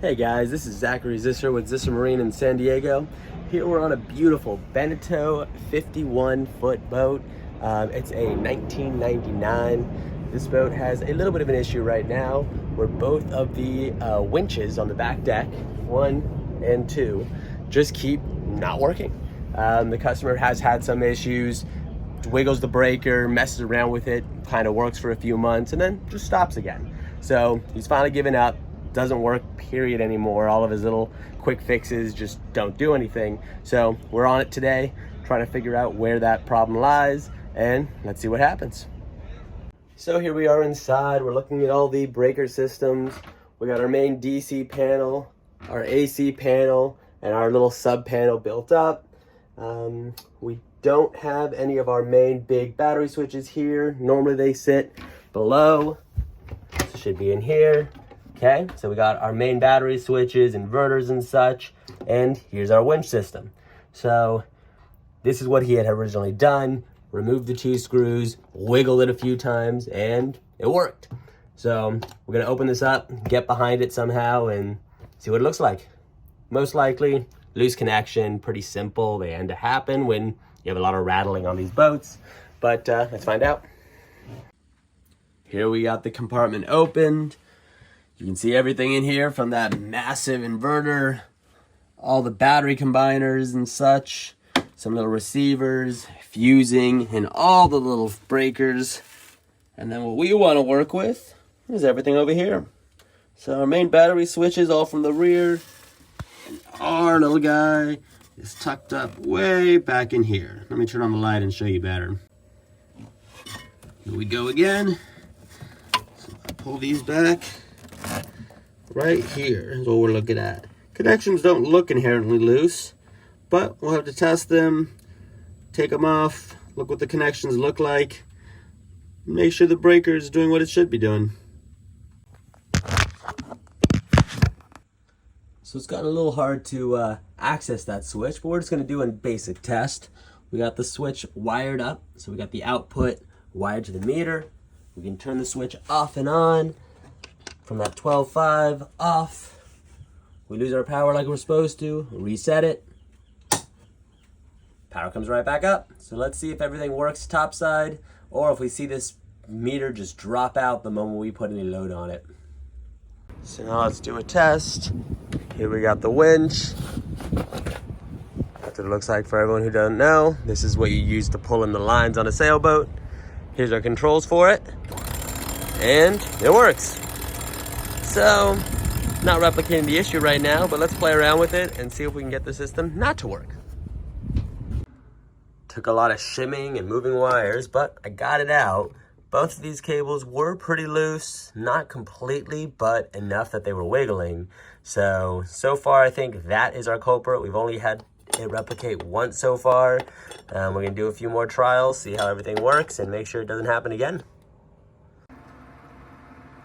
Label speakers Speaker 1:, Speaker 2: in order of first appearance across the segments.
Speaker 1: Hey guys, this is Zachary Zisser with Zisser Marine in San Diego. Here we're on a beautiful Beneteau 51-foot boat. It's a 1999. This boat has a little bit of an issue right now where both of the winches on the back deck, 1 and 2, just keep not working. The customer has had some issues, wiggles the breaker, messes around with it, kind of works for a few months, and then just stops again. So he's finally given up. Doesn't work period anymore. All of his little quick fixes just don't do anything. So we're on it today, trying to figure out where that problem lies, and let's see what happens. So here we are inside. We're looking at all the breaker systems. We got our main DC panel, our AC panel, and our little sub panel built up. We don't have any of our main big battery switches here. Normally they sit below. So should be in here. Okay, so we got our main battery switches, inverters and such, and here's our winch system. So this is what he had originally done, removed the 2 screws, wiggled it a few times, and it worked. So we're gonna open this up, get behind it somehow, and see what it looks like. Most likely, loose connection, pretty simple. They end to happen when you have a lot of rattling on these boats, but let's find out. Here we got the compartment opened. You can see everything in here from that massive inverter, all the battery combiners and such, some little receivers, fusing, and all the little breakers. And then what we want to work with is everything over here. So our main battery switches all from the rear, and our little guy is tucked up way back in here. Let me turn on the light and show you better. Here we go again. So I pull these back. Right here is what we're looking at. Connections don't look inherently loose, but we'll have to test them, take them off, look what the connections look like, make sure the breaker is doing what it should be doing. So it's gotten a little hard to access that switch, but we're just going to do a basic test. We got the switch wired up, so we got the output wired to the meter. We can turn the switch off and on. From that 12.5 off, we lose our power like we're supposed to, reset it, power comes right back up. So let's see if everything works topside, or if we see this meter just drop out the moment we put any load on it. So now let's do a test. Here we got the winch. That's what it looks like for everyone who doesn't know. This is what you use to pull in the lines on a sailboat. Here's our controls for it, and it works. So, not replicating the issue right now, but let's play around with it and see if we can get the system not to work. Took a lot of shimming and moving wires, but I got it out. Both of these cables were pretty loose, not completely, but enough that they were wiggling. So far I think that is our culprit. We've only had it replicate once so far. We're gonna do a few more trials, see how everything works, and make sure it doesn't happen again.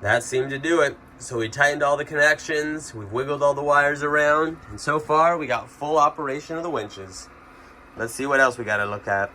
Speaker 1: That seemed to do it. So we tightened all the connections, we've wiggled all the wires around, and so far we got full operation of the winches. Let's see what else we gotta look at.